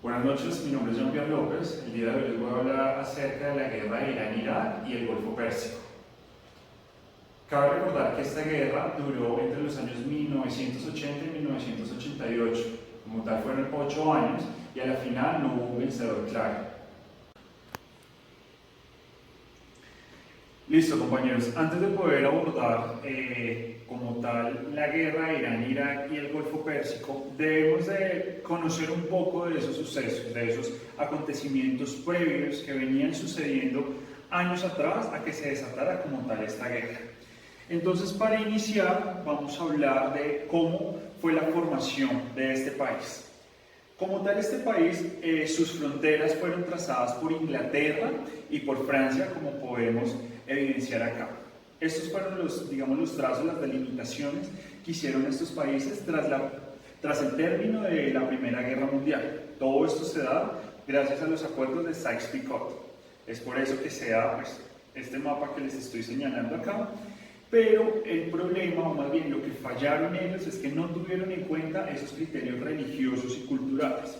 Buenas noches, mi nombre es Jean-Pierre López. El día de hoy les voy a hablar acerca de la guerra de Irán-Irak y el Golfo Pérsico. Cabe recordar que esta guerra duró entre los años 1980 y 1988. Como tal fueron 8 años y a la final no hubo un vencedor claro. Listo, compañeros. Antes de poder abordar como tal la guerra de Irán-Irak y el Golfo Pérsico, debemos de conocer un poco de esos sucesos, de esos acontecimientos previos que venían sucediendo años atrás a que se desatara como tal esta guerra. Entonces, para iniciar, vamos a hablar de cómo fue la formación de este país. Como tal, este país, sus fronteras fueron trazadas por Inglaterra y por Francia, como podemos evidenciar acá. Estos fueron los trazos, las delimitaciones que hicieron estos países tras el término de la Primera Guerra Mundial. Todo esto se da gracias a los acuerdos de Sykes-Picot. Es por eso que se da este mapa que les estoy señalando acá. Pero el problema, o más bien lo que fallaron ellos, es que no tuvieron en cuenta esos criterios religiosos y culturales.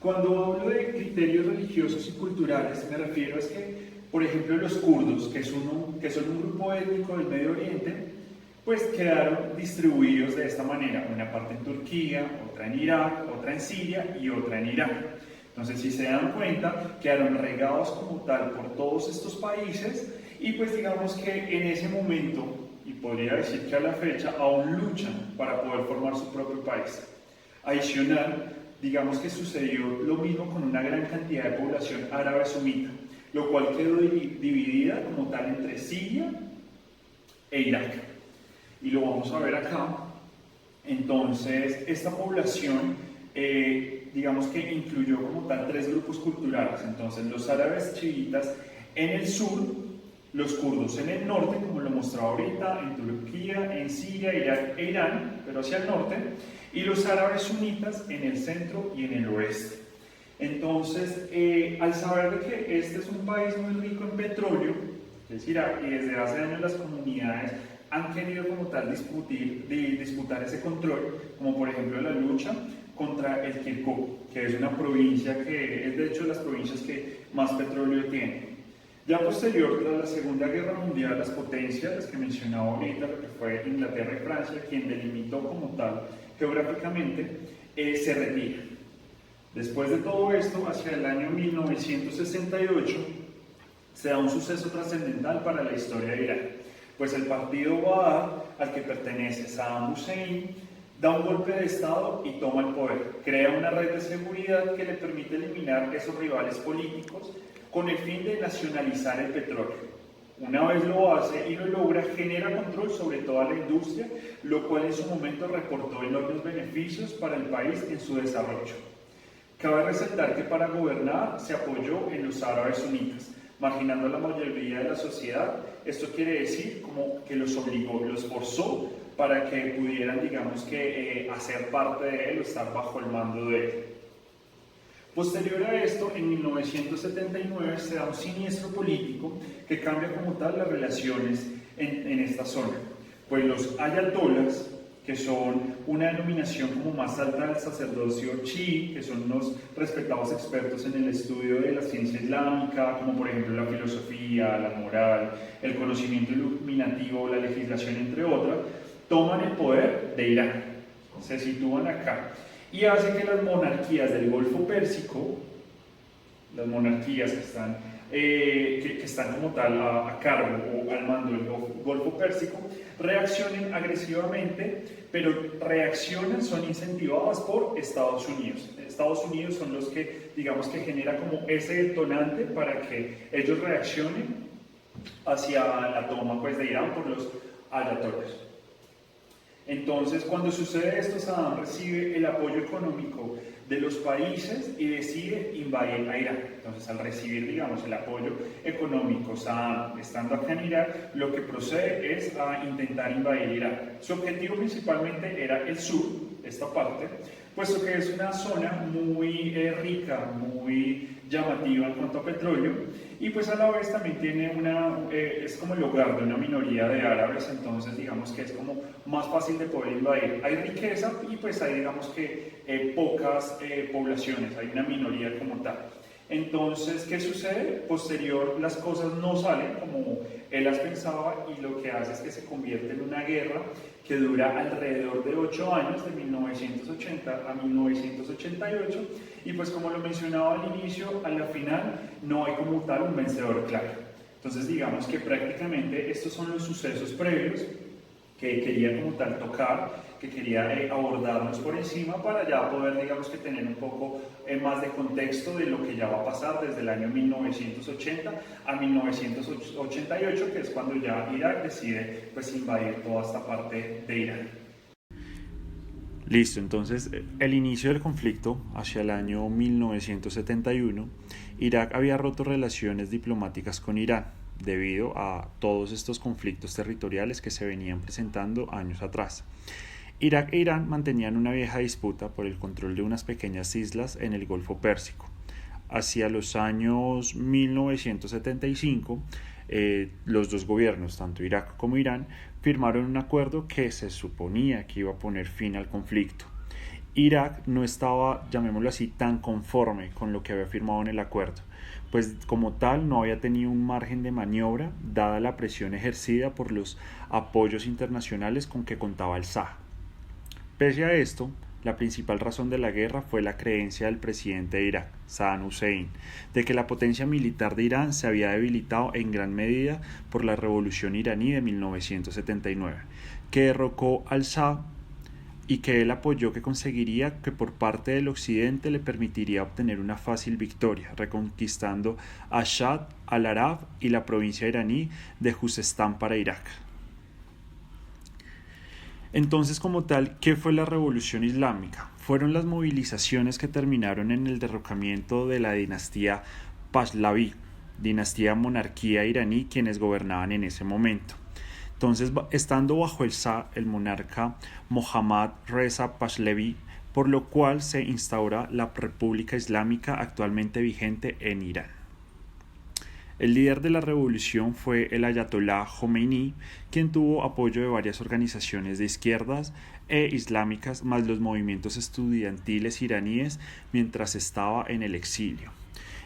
Cuando hablo de criterios religiosos y culturales, me refiero a que, por ejemplo, los kurdos, que son un grupo étnico del Medio Oriente, pues quedaron distribuidos de esta manera, una parte en Turquía, otra en Irak, otra en Siria y otra en Irán. Entonces, si se dan cuenta, quedaron regados como tal por todos estos países y pues digamos que en ese momento, y podría decir que a la fecha, aún luchan para poder formar su propio país. Adicional, digamos que sucedió lo mismo con una gran cantidad de población árabe sumita, lo cual quedó dividida como tal entre Siria e Irak. Y lo vamos a ver acá. Entonces, esta población, digamos que incluyó como tal 3 grupos culturales. Entonces, los árabes chiitas en el sur, los kurdos en el norte, como lo mostraba ahorita, en Turquía, en Siria, Irak e Irán, pero hacia el norte, y los árabes sunitas en el centro y en el oeste. Entonces, al saber de que este es un país muy rico en petróleo, que es Irak, y desde hace años las comunidades han querido como tal disputar ese control, como por ejemplo la lucha contra el Kirkuk, que es una provincia que es de hecho las provincias que más petróleo tiene. Ya posterior, tras la Segunda Guerra Mundial, las potencias, las que mencionaba ahorita, lo que fue Inglaterra y Francia, quien delimitó como tal geográficamente, se retiran. Después de todo esto, hacia el año 1968, se da un suceso trascendental para la historia de Irán, pues el partido Baath, al que pertenece Saddam Hussein, da un golpe de estado y toma el poder. Crea una red de seguridad que le permite eliminar esos rivales políticos con el fin de nacionalizar el petróleo. Una vez lo hace y lo logra, genera control sobre toda la industria, lo cual en su momento reportó enormes beneficios para el país en su desarrollo. Cabe resaltar que para gobernar se apoyó en los árabes sunitas, marginando a la mayoría de la sociedad. Esto quiere decir como que los obligó, los forzó para que pudieran, digamos que, hacer parte de él o estar bajo el mando de él. Posterior a esto, en 1979 se da un siniestro político que cambia como tal las relaciones en esta zona. Pues los ayatolás, que son una denominación como más alta del sacerdocio chií, que son unos respetados expertos en el estudio de la ciencia islámica, como por ejemplo la filosofía, la moral, el conocimiento iluminativo, la legislación, entre otras, toman el poder de Irán, se sitúan acá y hace que las monarquías del Golfo Pérsico, las monarquías que están como tal a cargo o al mando del Golfo Pérsico, reaccionen agresivamente, pero son incentivadas por Estados Unidos. Estados Unidos son los que, digamos que genera como ese detonante para que ellos reaccionen hacia la toma pues, de Irán por los ayatolás. Entonces, cuando sucede esto, Saddam recibe el apoyo económico de los países y decide invadir a Irak. Entonces, al recibir, digamos, el apoyo económico, Saddam estando acá en Irak, lo que procede es a intentar invadir Irak. Su objetivo principalmente era el sur, esta parte, puesto que es una zona muy rica, muy llamativa en cuanto a petróleo, y pues a la vez también tiene es como el hogar de una minoría de árabes, entonces digamos que es como más fácil de poder invadir. Hay riqueza y pues hay digamos que pocas poblaciones, hay una minoría como tal. Entonces, ¿qué sucede? Posterior, las cosas no salen como él las pensaba y lo que hace es que se convierte en una guerra que dura alrededor de 8 años, de 1980 a 1988, y pues como lo mencionaba al inicio, a la final no hay como tal un vencedor claro. Entonces, digamos que prácticamente estos son los sucesos previos que quería como tal tocar, que quería abordarnos por encima para ya poder, digamos que tener un poco más de contexto de lo que ya va a pasar desde el año 1980 a 1988, que es cuando ya Irak decide pues invadir toda esta parte de Irán. Listo, entonces el inicio del conflicto hacia el año 1971, Irak había roto relaciones diplomáticas con Irán debido a todos estos conflictos territoriales que se venían presentando años atrás. Irak e Irán mantenían una vieja disputa por el control de unas pequeñas islas en el Golfo Pérsico. Hacia los años 1975, los dos gobiernos, tanto Irak como Irán, firmaron un acuerdo que se suponía que iba a poner fin al conflicto. Irak no estaba, llamémoslo así, tan conforme con lo que había firmado en el acuerdo, pues como tal no había tenido un margen de maniobra dada la presión ejercida por los apoyos internacionales con que contaba el Shah. Pese a esto, la principal razón de la guerra fue la creencia del presidente de Irak, Saddam Hussein, de que la potencia militar de Irán se había debilitado en gran medida por la revolución iraní de 1979, que derrocó al Shah y que él apoyó que conseguiría que por parte del occidente le permitiría obtener una fácil victoria, reconquistando Ashad al-Arab y la provincia iraní de Juzestán para Irak. Entonces, como tal, ¿qué fue la revolución islámica? Fueron las movilizaciones que terminaron en el derrocamiento de la dinastía Pahlaví, dinastía monarquía iraní, quienes gobernaban en ese momento. Entonces, estando bajo el Shah, el monarca Mohammad Reza Pahlaví, por lo cual se instaura la República Islámica actualmente vigente en Irán. El líder de la revolución fue el ayatolá Jomeini, quien tuvo apoyo de varias organizaciones de izquierdas e islámicas, más los movimientos estudiantiles iraníes mientras estaba en el exilio.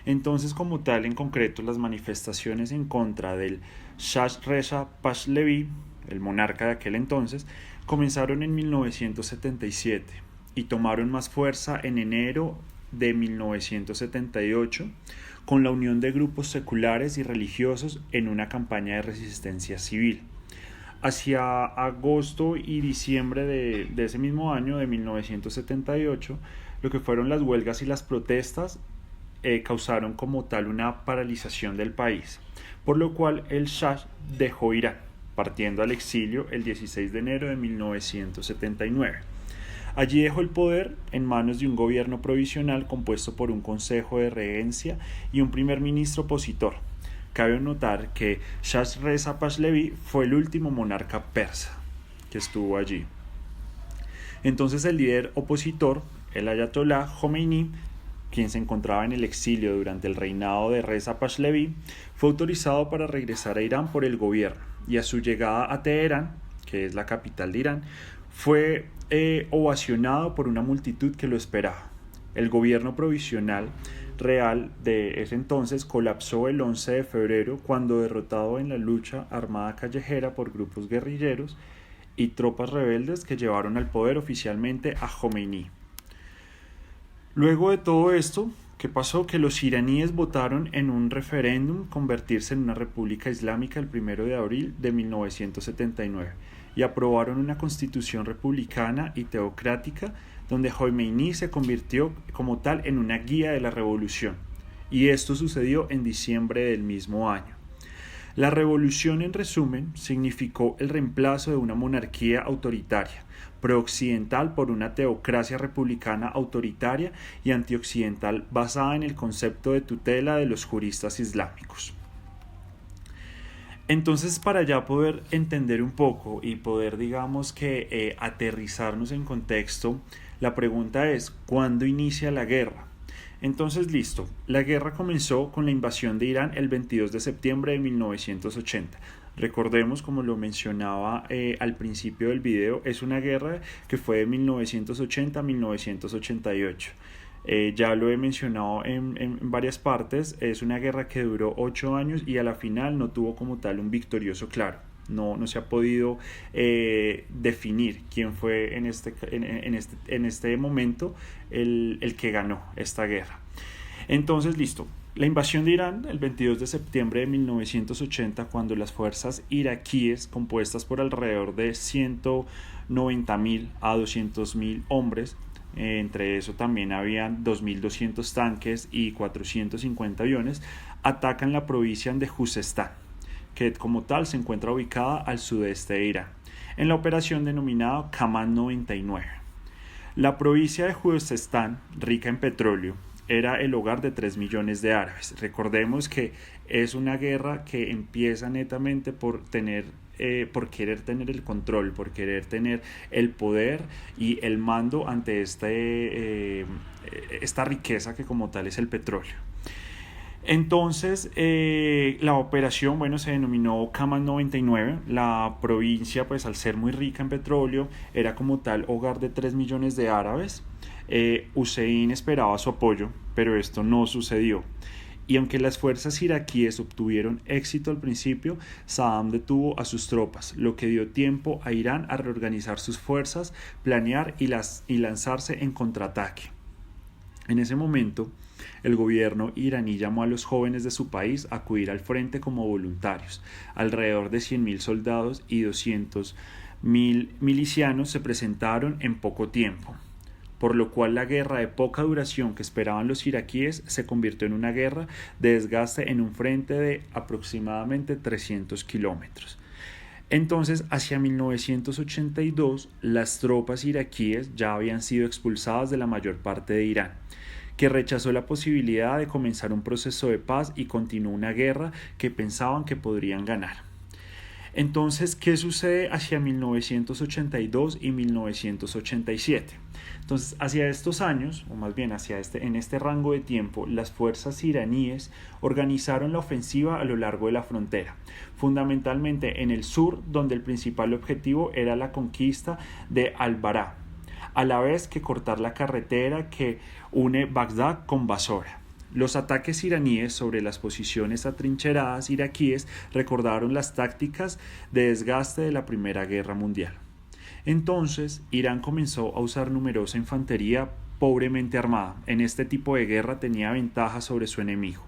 Entonces, como tal, en concreto, las manifestaciones en contra del Shah Reza Pahlaví, el monarca de aquel entonces, comenzaron en 1977 y tomaron más fuerza en enero de 1978 con la unión de grupos seculares y religiosos en una campaña de resistencia civil. Hacia agosto y diciembre de ese mismo año, de 1978, lo que fueron las huelgas y las protestas causaron como tal una paralización del país, por lo cual el Shah dejó Irán, partiendo al exilio el 16 de enero de 1979. Allí dejó el poder en manos de un gobierno provisional compuesto por un consejo de regencia y un primer ministro opositor. Cabe notar que Shah Reza Pahlaví fue el último monarca persa que estuvo allí. Entonces el líder opositor, el ayatolá Jomeini, quien se encontraba en el exilio durante el reinado de Reza Pahlaví, fue autorizado para regresar a Irán por el gobierno y a su llegada a Teherán, que es la capital de Irán, fue ovacionado por una multitud que lo esperaba. El gobierno provisional real de ese entonces colapsó el 11 de febrero cuando, derrotado en la lucha armada callejera por grupos guerrilleros y tropas rebeldes que llevaron al poder oficialmente a Jomeini. Luego de todo esto, ¿qué pasó? Que los iraníes votaron en un referéndum convertirse en una república islámica el 1 de abril de 1979 y aprobaron una constitución republicana y teocrática donde Jomeini se convirtió como tal en una guía de la revolución. Y esto sucedió en diciembre del mismo año. La revolución, en resumen, significó el reemplazo de una monarquía autoritaria, prooccidental, por una teocracia republicana autoritaria y antioccidental basada en el concepto de tutela de los juristas islámicos. Entonces, para ya poder entender un poco y poder, digamos que, aterrizarnos en contexto La pregunta es, ¿cuándo inicia la guerra? Entonces, listo, la guerra comenzó con la invasión de Irán el 22 de septiembre de 1980. Recordemos, como lo mencionaba al principio del video, es una guerra que fue de 1980 a 1988. Ya lo he mencionado en varias partes, es una guerra que duró 8 años y a la final no tuvo como tal un victorioso claro. No se ha podido definir quién fue en este momento el que ganó esta guerra. Entonces, listo. La invasión de Irán el 22 de septiembre de 1980, cuando las fuerzas iraquíes, compuestas por alrededor de 190.000 a 200.000 hombres, entre eso también habían 2.200 tanques y 450 aviones, atacan la provincia de Juzestán, que como tal se encuentra ubicada al sudeste de Irán, en la operación denominada Kaman 99. La provincia de Juzestán, rica en petróleo, era el hogar de 3 millones de árabes. Recordemos que es una guerra que empieza netamente por querer tener el control, por querer tener el poder y el mando ante esta riqueza que como tal es el petróleo. Entonces, la operación, se denominó Kaman 99. La provincia, pues al ser muy rica en petróleo, era como tal hogar de 3 millones de árabes. Hussein esperaba su apoyo, pero esto no sucedió. Y aunque las fuerzas iraquíes obtuvieron éxito al principio, Saddam detuvo a sus tropas, lo que dio tiempo a Irán a reorganizar sus fuerzas, planear y lanzarse en contraataque. En ese momento, el gobierno iraní llamó a los jóvenes de su país a acudir al frente como voluntarios. Alrededor de 100.000 soldados y 200.000 milicianos se presentaron en poco tiempo, por lo cual la guerra de poca duración que esperaban los iraquíes se convirtió en una guerra de desgaste en un frente de aproximadamente 300 kilómetros. Entonces, hacia 1982, las tropas iraquíes ya habían sido expulsadas de la mayor parte de Irán, que rechazó la posibilidad de comenzar un proceso de paz y continuó una guerra que pensaban que podrían ganar. Entonces, ¿qué sucede hacia 1982 y 1987? Entonces, hacia estos años, o más bien en este rango de tiempo, las fuerzas iraníes organizaron la ofensiva a lo largo de la frontera, fundamentalmente en el sur, donde el principal objetivo era la conquista de Al-Bará, a la vez que cortar la carretera que une Bagdad con Basora. Los ataques iraníes sobre las posiciones atrincheradas iraquíes recordaron las tácticas de desgaste de la Primera Guerra Mundial. Entonces, Irán comenzó a usar numerosa infantería pobremente armada. En este tipo de guerra tenía ventaja sobre su enemigo,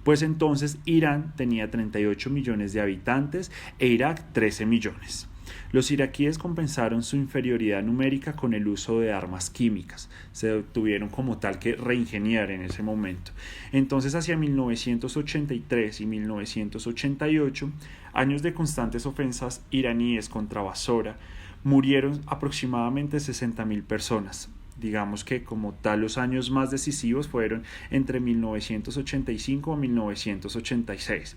pues entonces Irán tenía 38 millones de habitantes e Irak 13 millones. Los iraquíes compensaron su inferioridad numérica con el uso de armas químicas. Se tuvieron como tal que reingeniar en ese momento. Entonces, hacia 1983 y 1988, años de constantes ofensas iraníes contra Basora, murieron aproximadamente 60.000 personas. Digamos que como tal los años más decisivos fueron entre 1985 a 1986.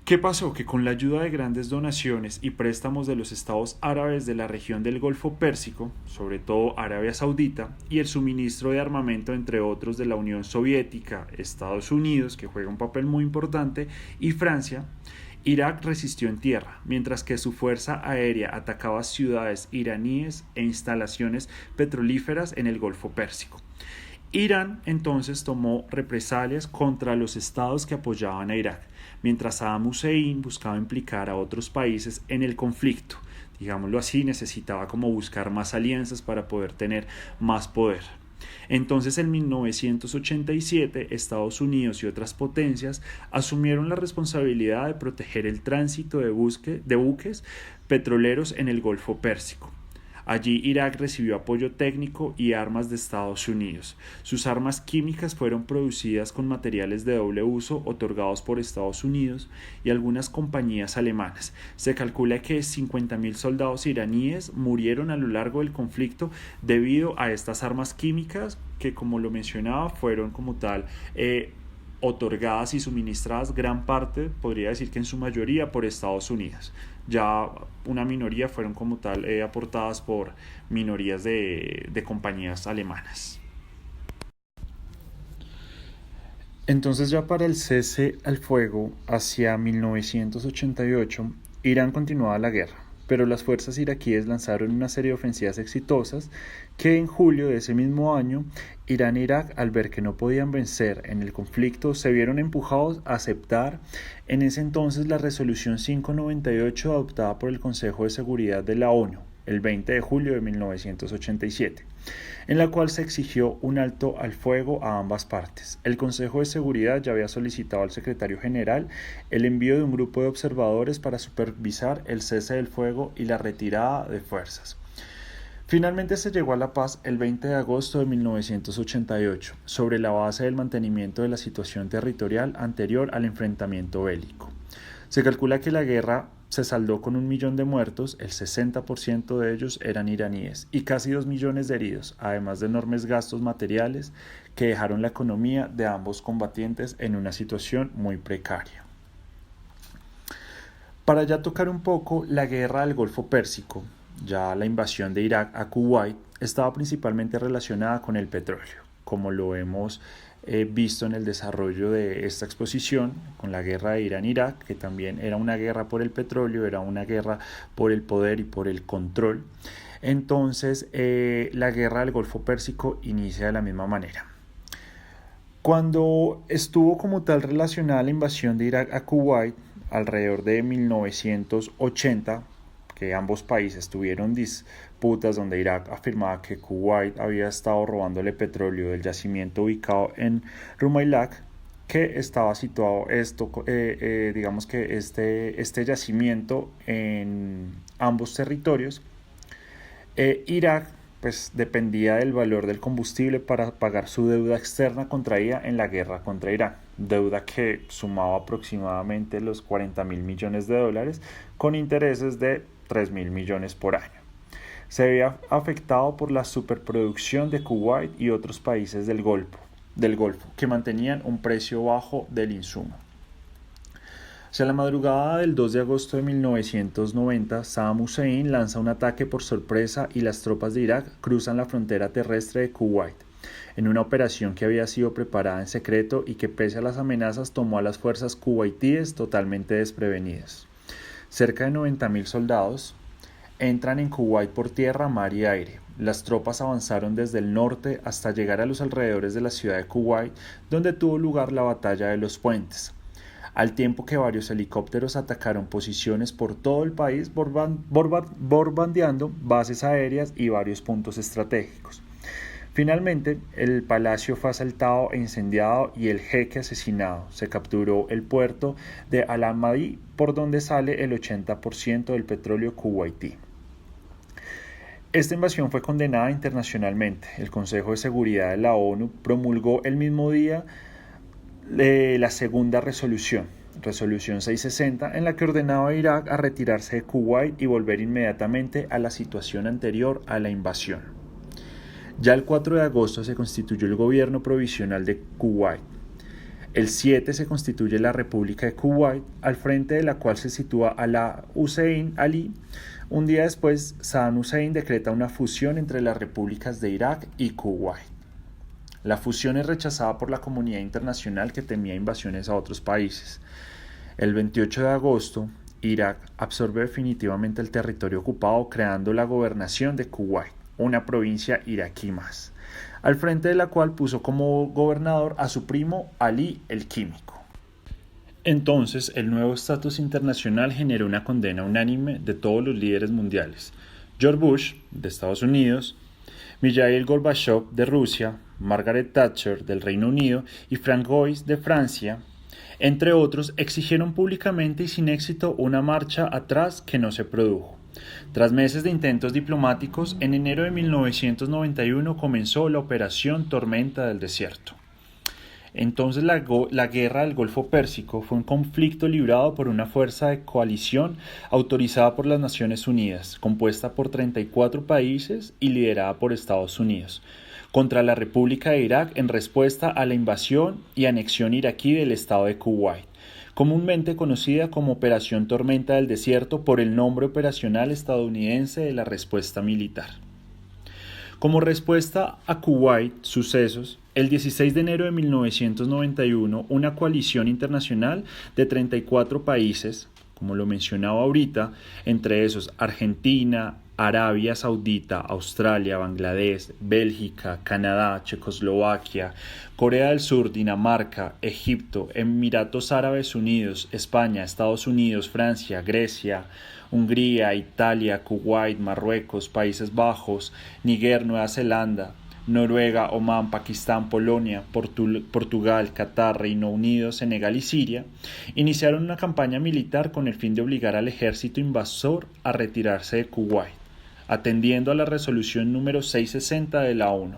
¿Qué pasó? Que con la ayuda de grandes donaciones y préstamos de los estados árabes de la región del Golfo Pérsico, sobre todo Arabia Saudita, y el suministro de armamento entre otros de la Unión Soviética, Estados Unidos, que juega un papel muy importante, y Francia, Irak resistió en tierra, mientras que su fuerza aérea atacaba ciudades iraníes e instalaciones petrolíferas en el Golfo Pérsico. Irán entonces tomó represalias contra los estados que apoyaban a Irak, mientras Saddam Hussein buscaba implicar a otros países en el conflicto. Digámoslo así, necesitaba como buscar más alianzas para poder tener más poder. Entonces, en 1987, Estados Unidos y otras potencias asumieron la responsabilidad de proteger el tránsito de buques petroleros en el Golfo Pérsico. Allí Irak recibió apoyo técnico y armas de Estados Unidos. Sus armas químicas fueron producidas con materiales de doble uso otorgados por Estados Unidos y algunas compañías alemanas. Se calcula que 50.000 soldados iraníes murieron a lo largo del conflicto debido a estas armas químicas que, como lo mencionaba, fueron como tal otorgadas y suministradas gran parte, podría decir que en su mayoría, por Estados Unidos. Ya una minoría fueron como tal aportadas por minorías de compañías alemanas. Entonces ya para el cese al fuego hacia 1988, Irán continuaba la guerra, pero las fuerzas iraquíes lanzaron una serie de ofensivas exitosas que en julio de ese mismo año, Irán e Irak, al ver que no podían vencer en el conflicto, se vieron empujados a aceptar en ese entonces la resolución 598 adoptada por el Consejo de Seguridad de la ONU el 20 de julio de 1987, en la cual se exigió un alto al fuego a ambas partes. El Consejo de Seguridad ya había solicitado al secretario general el envío de un grupo de observadores para supervisar el cese del fuego y la retirada de fuerzas. Finalmente se llegó a la paz el 20 de agosto de 1988, sobre la base del mantenimiento de la situación territorial anterior al enfrentamiento bélico. Se calcula que la guerra se saldó con 1 millón de muertos, el 60% de ellos eran iraníes, y casi 2 millones de heridos, además de enormes gastos materiales que dejaron la economía de ambos combatientes en una situación muy precaria. Para ya tocar un poco la guerra del Golfo Pérsico, ya la invasión de Irak a Kuwait estaba principalmente relacionada con el petróleo, como lo hemos visto en el desarrollo de esta exposición, con la guerra de Irán-Irak, que también era una guerra por el petróleo, era una guerra por el poder y por el control. Entonces, la guerra del Golfo Pérsico inicia de la misma manera. Cuando estuvo como tal relacionada la invasión de Irak a Kuwait, alrededor de 1980, que ambos países tuvieron disputas donde Irak afirmaba que Kuwait había estado robándole petróleo del yacimiento ubicado en Rumailak, que estaba situado digamos que este yacimiento en ambos territorios. Irak pues dependía del valor del combustible para pagar su deuda externa contraída en la guerra contra Irán, deuda que sumaba aproximadamente los 40.000 millones de dólares con intereses de 3.000 millones por año. Se veía afectado por la superproducción de Kuwait y otros países del Golfo, que mantenían un precio bajo del insumo. Hacia la madrugada del 2 de agosto de 1990, Saddam Hussein lanza un ataque por sorpresa y las tropas de Irak cruzan la frontera terrestre de Kuwait, en una operación que había sido preparada en secreto y que pese a las amenazas tomó a las fuerzas kuwaitíes totalmente desprevenidas. Cerca de 90.000 soldados entran en Kuwait por tierra, mar y aire. Las tropas avanzaron desde el norte hasta llegar a los alrededores de la ciudad de Kuwait, donde tuvo lugar la batalla de los puentes, al tiempo que varios helicópteros atacaron posiciones por todo el país, bombardeando bases aéreas y varios puntos estratégicos. Finalmente, el palacio fue asaltado e incendiado y el jeque asesinado. Se capturó el puerto de Al-Ahmadi, por donde sale el 80% del petróleo kuwaití. Esta invasión fue condenada internacionalmente. El Consejo de Seguridad de la ONU promulgó el mismo día la segunda resolución 660, en la que ordenaba a Irak a retirarse de Kuwait y volver inmediatamente a la situación anterior a la invasión. Ya el 4 de agosto se constituyó el gobierno provisional de Kuwait. El 7 se constituye la República de Kuwait, al frente de la cual se sitúa Alaa Hussein Ali. Un día después, Saddam Hussein decreta una fusión entre las repúblicas de Irak y Kuwait. La fusión es rechazada por la comunidad internacional, que temía invasiones a otros países. El 28 de agosto, Irak absorbe definitivamente el territorio ocupado, creando la gobernación de Kuwait, una provincia iraquí más, al frente de la cual puso como gobernador a su primo Ali el Químico. Entonces, el nuevo estatus internacional generó una condena unánime de todos los líderes mundiales: George Bush, de Estados Unidos, Mikhail Gorbachev, de Rusia, Margaret Thatcher, del Reino Unido, y Francois, de Francia, entre otros, exigieron públicamente y sin éxito una marcha atrás que no se produjo. Tras meses de intentos diplomáticos, en enero de 1991 comenzó la Operación Tormenta del Desierto. Entonces la guerra del Golfo Pérsico fue un conflicto librado por una fuerza de coalición autorizada por las Naciones Unidas, compuesta por 34 países y liderada por Estados Unidos, contra la República de Irak en respuesta a la invasión y anexión iraquí del estado de Kuwait, comúnmente conocida como Operación Tormenta del Desierto por el nombre operacional estadounidense de la respuesta militar. Como respuesta a Kuwait sucesos, el 16 de enero de 1991, una coalición internacional de 34 países, como lo mencionaba ahorita, entre esos Argentina, Arabia Saudita, Australia, Bangladesh, Bélgica, Canadá, Checoslovaquia, Corea del Sur, Dinamarca, Egipto, Emiratos Árabes Unidos, España, Estados Unidos, Francia, Grecia, Hungría, Italia, Kuwait, Marruecos, Países Bajos, Níger, Nueva Zelanda, Noruega, Omán, Pakistán, Polonia, Portugal, Qatar, Reino Unido, Senegal y Siria, iniciaron una campaña militar con el fin de obligar al ejército invasor a retirarse de Kuwait, atendiendo a la resolución número 660 de la ONU.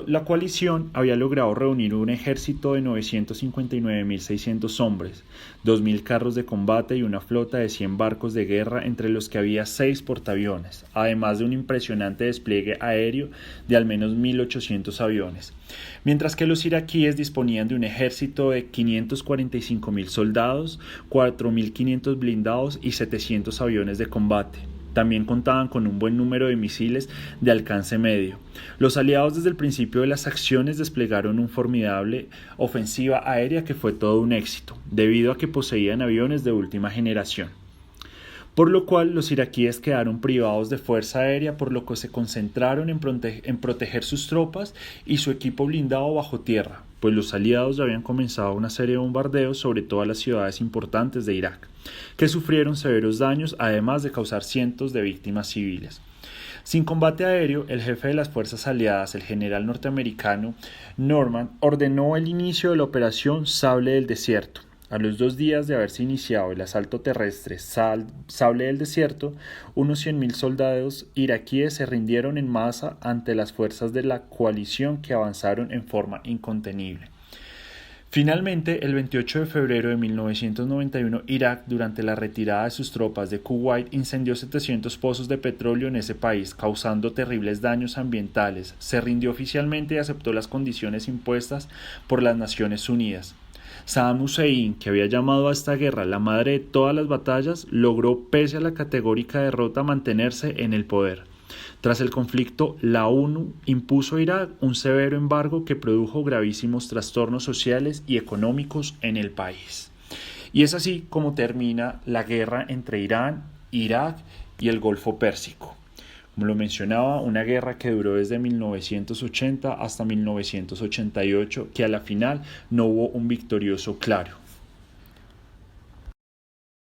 La coalición había logrado reunir un ejército de 959.600 hombres, 2.000 carros de combate y una flota de 100 barcos de guerra, entre los que había 6 portaaviones, además de un impresionante despliegue aéreo de al menos 1.800 aviones, mientras que los iraquíes disponían de un ejército de 545.000 soldados, 4.500 blindados y 700 aviones de combate. También contaban con un buen número de misiles de alcance medio. Los aliados desde el principio de las acciones desplegaron una formidable ofensiva aérea que fue todo un éxito, debido a que poseían aviones de última generación. Por lo cual los iraquíes quedaron privados de fuerza aérea, por lo que se concentraron en proteger sus tropas y su equipo blindado bajo tierra, pues los aliados ya habían comenzado una serie de bombardeos sobre todas las ciudades importantes de Irak, que sufrieron severos daños, además de causar cientos de víctimas civiles. Sin combate aéreo, el jefe de las fuerzas aliadas, el general norteamericano Norman, ordenó el inicio de la operación Sable del Desierto. A los 2 días de haberse iniciado el asalto terrestre Sable del Desierto, unos 100.000 soldados iraquíes se rindieron en masa ante las fuerzas de la coalición, que avanzaron en forma incontenible. Finalmente, el 28 de febrero de 1991, Irak, durante la retirada de sus tropas de Kuwait, incendió 700 pozos de petróleo en ese país, causando terribles daños ambientales. Se rindió oficialmente y aceptó las condiciones impuestas por las Naciones Unidas. Saddam Hussein, que había llamado a esta guerra la madre de todas las batallas, logró, pese a la categórica derrota, mantenerse en el poder. Tras el conflicto, la ONU impuso a Irak un severo embargo que produjo gravísimos trastornos sociales y económicos en el país. Y es así como termina la guerra entre Irán, Irak y el Golfo Pérsico. Como lo mencionaba, una guerra que duró desde 1980 hasta 1988, que a la final no hubo un victorioso claro.